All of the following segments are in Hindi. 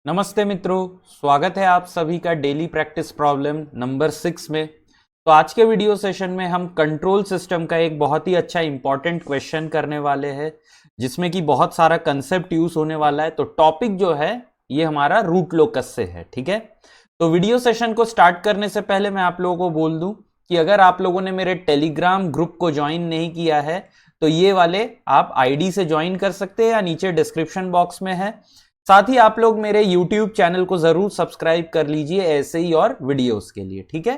नमस्ते मित्रों, स्वागत है आप सभी का डेली प्रैक्टिस प्रॉब्लम नंबर 6 में। तो आज के वीडियो सेशन में हम कंट्रोल सिस्टम का एक बहुत ही अच्छा इंपॉर्टेंट क्वेश्चन करने वाले हैं, जिसमें कि बहुत सारा कंसेप्ट यूज होने वाला है। तो टॉपिक जो है ये हमारा रूट लोकस से है, ठीक है। तो वीडियो सेशन को स्टार्ट करने से पहले मैं आप लोगों को बोल दूं कि अगर आप लोगों ने मेरे टेलीग्राम ग्रुप को ज्वाइन नहीं किया है तो ये वाले आप आईडी से ज्वाइन कर सकते हैं या नीचे डिस्क्रिप्शन बॉक्स में है। साथ ही आप लोग मेरे YouTube चैनल को जरूर सब्सक्राइब कर लीजिए ऐसे ही और वीडियोस के लिए, ठीक है।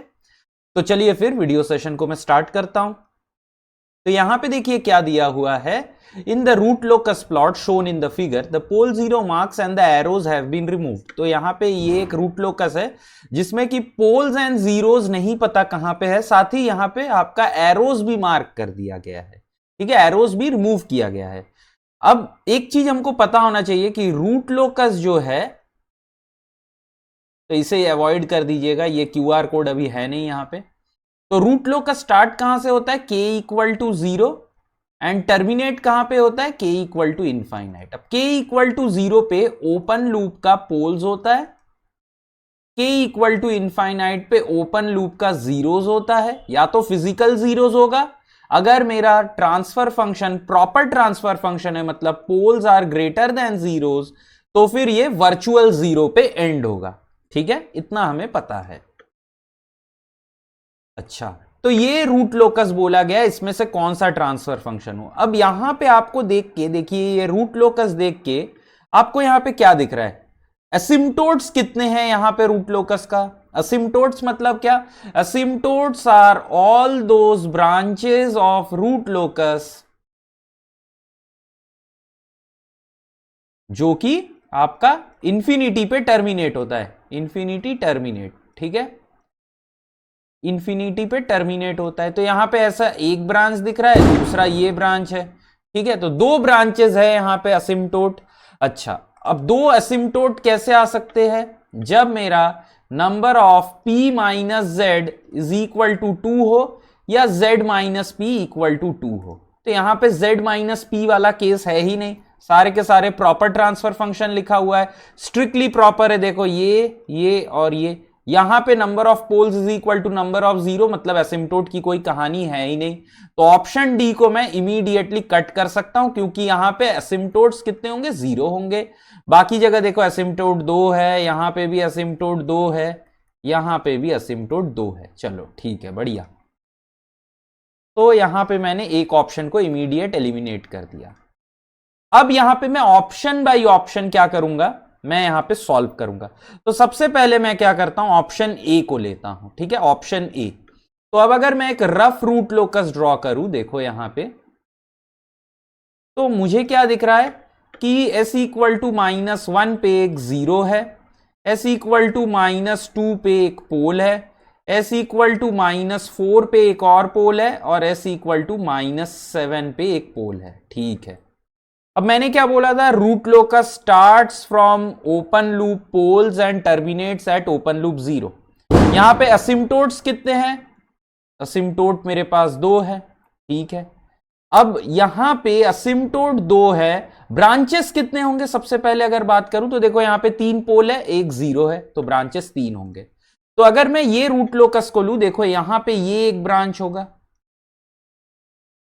तो चलिए फिर वीडियो सेशन को मैं स्टार्ट करता हूं। तो यहां पे देखिए क्या दिया हुआ है। In the root locus plot shown in the figure the pole zero marks and the arrows have been removed. तो यहां पे ये एक रूट लोकस है जिसमें कि पोल्स एंड जीरोज नहीं पता कहां पे है, साथ ही यहां पे आपका एरोज भी मार्क कर दिया गया है, ठीक है। एरोज भी रिमूव किया गया है। अब एक चीज हमको पता होना चाहिए कि रूट लोकस जो है, तो इसे अवॉइड कर दीजिएगा, ये क्यूआर कोड अभी है नहीं यहां पे। तो रूट लोकस स्टार्ट कहां से होता है, के इक्वल टू 0 एंड टर्मिनेट कहां पे होता है, के इक्वल टू इनफाइनाइट। अब के इक्वल टू 0 पे ओपन लूप का पोल्स होता है, के इक्वल टू इनफाइनाइट पे ओपन लूप का जीरोस होता है, या तो फिजिकल जीरोस होगा। अगर मेरा transfer function proper transfer function है, मतलब poles are greater than zeros, तो फिर ये वर्चुअल जीरो पे एंड होगा, ठीक है। इतना हमें पता है। अच्छा, तो ये रूट लोकस बोला गया, इसमें से कौन सा ट्रांसफर फंक्शन हो। अब यहां पे आपको देख के देखिए, ये रूट लोकस देख के आपको यहां पे क्या दिख रहा है, एसिम्टोट्स कितने हैं यहां पे रूट लोकस का। एसिम्टोट्स मतलब क्या, asymptotes are all those branches of root locus जो कि आपका इंफिनिटी पे टर्मिनेट होता है, इंफिनिटी टर्मिनेट, ठीक है। इंफिनिटी पे टर्मिनेट होता है। तो यहां पे ऐसा एक ब्रांच दिख रहा है, दूसरा ये ब्रांच है, ठीक है। तो दो ब्रांचेस है यहां पे एसिम्टोट। अच्छा, अब दो एसिम्टोट कैसे आ सकते हैं, जब मेरा number of p minus Z is equal to 2 हो या z minus P equal to 2 हो। तो यहां पे z माइनस पी वाला केस है ही नहीं, सारे के सारे प्रॉपर ट्रांसफर फंक्शन लिखा हुआ है, स्ट्रिक्टली प्रॉपर है। देखो ये और ये, यहां पे number of poles is equal to number of zero, मतलब एसिम्टोट की कोई कहानी है ही नहीं। तो ऑप्शन डी को मैं इमीडिएटली कट कर सकता हूं, क्योंकि यहां पे एसिम्टोट्स कितने होंगे, 0 होंगे। बाकी जगह देखो एसिम्टोट 2 है, यहां पे भी एसिम्टोट 2 है, यहां पे भी एसिम्टोट 2 है। चलो ठीक है, बढ़िया। तो यहां पे मैंने एक ऑप्शन को इमीडिएट एलिमिनेट कर दिया। अब यहां पे मैं ऑप्शन बाय ऑप्शन क्या करूंगा, मैं यहां पे सॉल्व करूंगा। तो सबसे पहले मैं क्या करता हूं, ऑप्शन ए को लेता हूं, ठीक है, ऑप्शन ए। तो अब अगर मैं एक रफ रूट लोकस ड्रॉ करूं, देखो यहां पे, तो मुझे क्या दिख रहा है कि s इक्वल टू -1 पे एक जीरो है, s इक्वल टू -2 पे एक पोल है, s इक्वल टू -4 पे एक और पोल है, और s इक्वल टू -7 पे एक पोल है, ठीक है। अब मैंने क्या बोला था, root locus starts from open loop poles and terminates at open loop 0। यहां पे असिम्टोट्स कितने हैं, असिम्टोट मेरे पास 2 है, ठीक है। अब यहां पे असिम्टोट 2 है, ब्रांचेस कितने होंगे, सबसे पहले अगर बात करूं तो देखो यहां पे 3 पोल है, एक 0 है, तो ब्रांचेस 3 होंगे। तो अगर मैं ये रूट लोकस को लूं, देखो यहां पे ये एक ब्रांच होगा,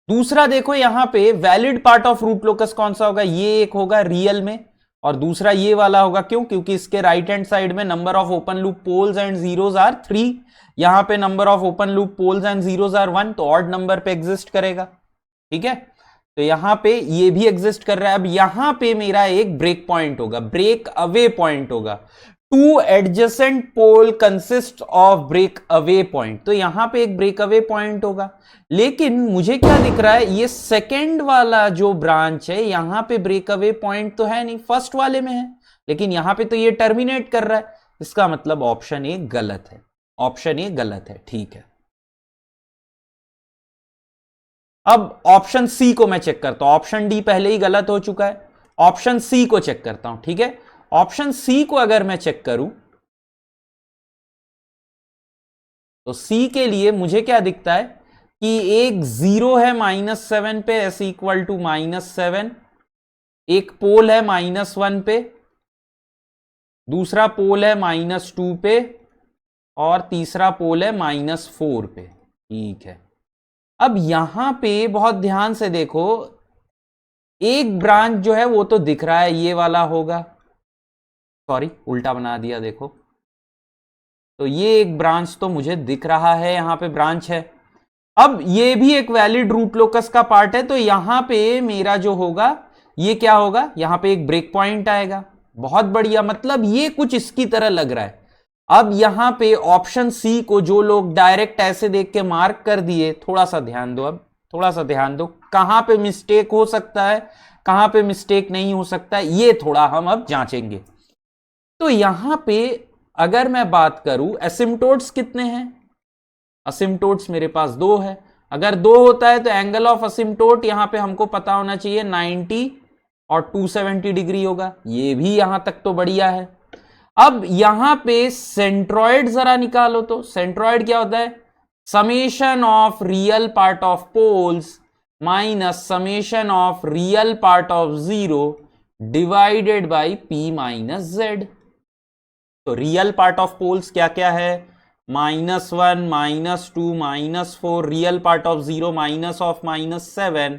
दूसरा देखो यहां पे valid part of root locus कौन सा होगा, ये एक होगा रियल में, और दूसरा ये वाला होगा। क्यों, क्योंकि इसके राइट हैंड साइड में number of open loop poles and zeros are 3, यहां पे number of open loop poles and zeros are 1, तो ऑड नंबर पे एग्जिस्ट करेगा, ठीक है। तो यहां पे ये भी एग्जिस्ट कर रहा है। अब यहां पे मेरा एक ब्रेक पॉइंट होगा, ब्रेक अवे पॉइंट होगा। Two adjacent pole consist of break away point, तो यहां पे एक ब्रेक अवे पॉइंट होगा। लेकिन मुझे क्या दिख रहा है, ये सेकेंड वाला जो ब्रांच है, यहां पे ब्रेक अवे पॉइंट तो है नहीं, फर्स्ट वाले में है, लेकिन यहां पे तो ये टर्मिनेट कर रहा है। इसका मतलब ऑप्शन ए गलत है, ऑप्शन ए गलत है, ठीक है। अब ऑप्शन सी को मैं चेक करता हूं, ऑप्शन डी पहले ही गलत हो चुका है, ऑप्शन सी को चेक करता हूं, ठीक है। ऑप्शन सी को अगर मैं चेक करूं, तो सी के लिए मुझे क्या दिखता है कि एक जीरो है -7 पे, s इक्वल टू -7, एक पोल है -1 पे, दूसरा पोल है -2 पे और तीसरा पोल है -4 पे। ठीक है, अब यहां पे बहुत ध्यान से देखो, एक ब्रांच जो है वो तो दिख रहा है, ये वाला होगा, सॉरी उल्टा बना दिया देखो, तो ये एक ब्रांच तो मुझे दिख रहा है, यहां पे ब्रांच है। अब ये भी एक वैलिड रूट लोकस का पार्ट है, तो यहां पे मेरा जो होगा ये क्या होगा, यहां पे एक ब्रेक पॉइंट आएगा। बहुत बढ़िया, मतलब ये कुछ इसकी तरह लग रहा है। अब यहां पे ऑप्शन सी को जो लोग डायरेक्ट ऐसे देख के मार्क कर दिए, थोड़ा सा ध्यान दो, अब थोड़ा सा ध्यान दो, कहां पे मिस्टेक हो सकता है, कहां पे मिस्टेक नहीं हो सकता है, ये थोड़ा हम अब जांचेंगे। तो यहां पे अगर मैं बात करूं एसिम्टोट्स कितने हैं, असिम्टोट्स मेरे पास 2 है। अगर 2 होता है तो एंगल ऑफ असिम्टोट यहां पे हमको पता होना चाहिए 90 और 270 डिग्री होगा, ये भी यहां तक तो बढ़िया है। अब यहां पे सेंट्रॉइड जरा निकालो, तो सेंट्रॉइड क्या होता है, summation of real part of poles minus summation of real part of 0 divided by p minus Z. तो रियल पार्ट ऑफ पोल्स क्या क्या है, -1 -2 -4, real part of 0 minus of -7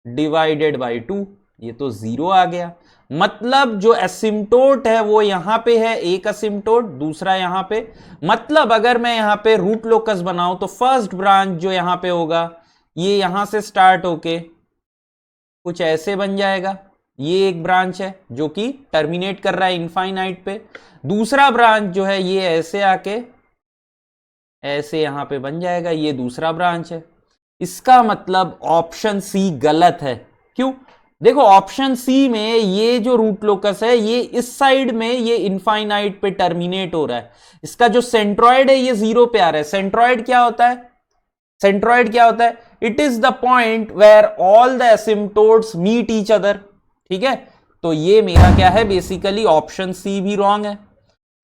divided by 2, ये तो 0 आ गया। मतलब जो एसिम्टोट है वो यहां पे है, एक एसिम्टोट, दूसरा यहां पे। मतलब अगर मैं यहां पे रूट लोकस बनाऊं तो फर्स्ट ब्रांच जो यहां पे होगा ये यहां से स्टार्ट होके कुछ ऐसे बन जाएगा, ये एक ब्रांच है जो कि टर्मिनेट कर रहा है इनफाइनाइट पे। दूसरा ब्रांच जो है ये ऐसे आके ऐसे यहां पे बन जाएगा, ये दूसरा ब्रांच है। इसका मतलब ऑप्शन सी गलत है। क्यों, देखो ऑप्शन सी में ये जो रूट लोकस है ये इस साइड में ये इनफाइनाइट पे टर्मिनेट हो रहा है, इसका जो सेंट्रॉइड है ये 0 पे आ रहा है। सेंट्रॉइड क्या होता है, सेंट्रॉइड क्या होता है, it is the point where all the asymptotes meet each other. ठीक है, तो ये मेरा क्या है, बेसिकली ऑप्शन सी भी रॉन्ग है।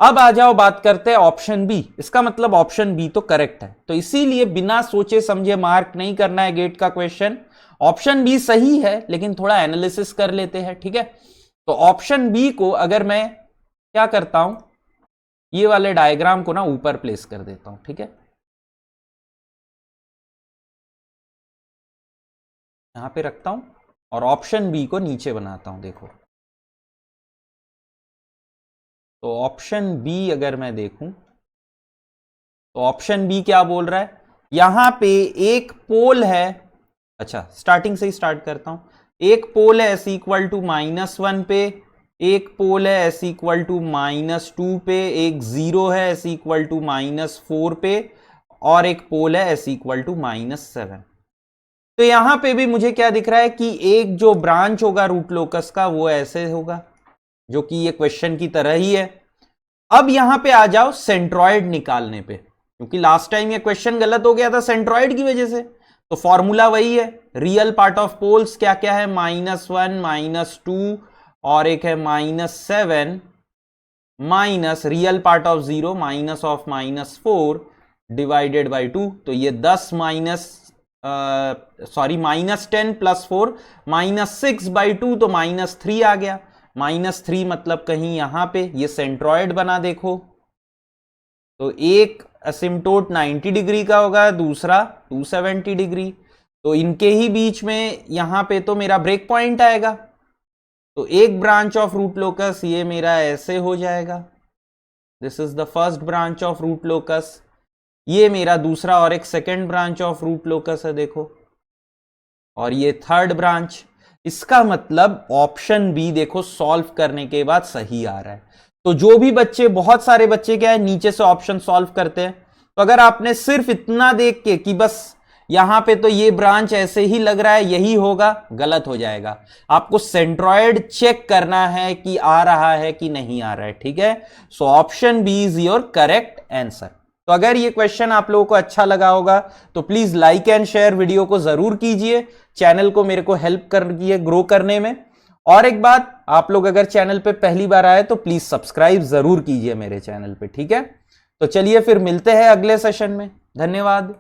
अब आ जाओ बात करते हैं ऑप्शन बी, इसका मतलब ऑप्शन बी तो करेक्ट है, तो इसीलिए बिना सोचे समझे मार्क नहीं करना है गेट का क्वेश्चन। ऑप्शन बी सही है लेकिन थोड़ा एनालिसिस कर लेते हैं। ठीक है, तो ऑप्शन बी को अगर मैं क्या करता हूं, ये वाले डायग्राम को ना ऊपर प्लेस कर देता हूं। ठीक है, यहां पे रखता हूं और ऑप्शन बी को नीचे बनाता हूं। देखो, तो ऑप्शन बी अगर मैं देखूं तो ऑप्शन बी क्या बोल रहा है, यहां पे एक पोल है, अच्छा स्टार्टिंग से ही स्टार्ट करता हूं, एक पोल है s इक्वल टू -1 पे, एक पोल है s इक्वल टू -2 पे, एक 0 है s इक्वल टू -4 पे, और एक पोल है s इक्वल टू -7। तो यहां पे भी मुझे क्या दिख रहा है कि एक जो ब्रांच होगा रूट लोकस का वो ऐसे होगा, जो कि ये क्वेश्चन की तरह ही है। अब यहां पे आ जाओ सेंट्रॉइड निकालने पे, क्योंकि लास्ट टाइम ये क्वेश्चन गलत हो गया था सेंट्रॉइड की वजह से। तो फॉर्मूला वही है, रियल पार्ट ऑफ पोल्स क्या क्या है, -1 -2 और एक है -7 minus real part of 0 minus of -4 divided by 2। तो ये 10 -10 + 4 -6/2, तो -3 आ गया। -3 मतलब कहीं यहां पे ये सेंट्रॉइड बना, देखो तो एक असिम्टोट 90 डिग्री का होगा, दूसरा 270 डिग्री, तो इनके ही बीच में यहां पे तो मेरा ब्रेक पॉइंट आएगा। तो एक ब्रांच ऑफ रूट लोकस ये मेरा ऐसे हो जाएगा, this is the first branch of root locus, ये मेरा दूसरा और एक second branch of root locus है देखो, और ये थर्ड ब्रांच। इसका मतलब ऑप्शन बी देखो सॉल्व करने के बाद सही आ रहा है। तो जो भी बच्चे, बहुत सारे बच्चे क्या है नीचे से ऑप्शन सॉल्व करते हैं, तो अगर आपने सिर्फ इतना देख के कि बस यहां पे तो ये ब्रांच ऐसे ही लग रहा है यही होगा, गलत हो जाएगा। आपको सेंट्रॉइड चेक करना है कि आ रहा है कि नहीं आ रहा है। ठीक है, so option B is your correct answer. तो अगर ये क्वेश्चन आप लोगों को अच्छा लगा होगा तो please like and share video को जरूर कीजिए, चैनल को मेरे को हेल्प करिए ग्रो करने में। और एक बात, आप लोग अगर चैनल पे पहली बार आए तो प्लीज सब्सक्राइब जरूर कीजिए मेरे चैनल पे। ठीक है, तो चलिए फिर मिलते हैं अगले सेशन में, धन्यवाद।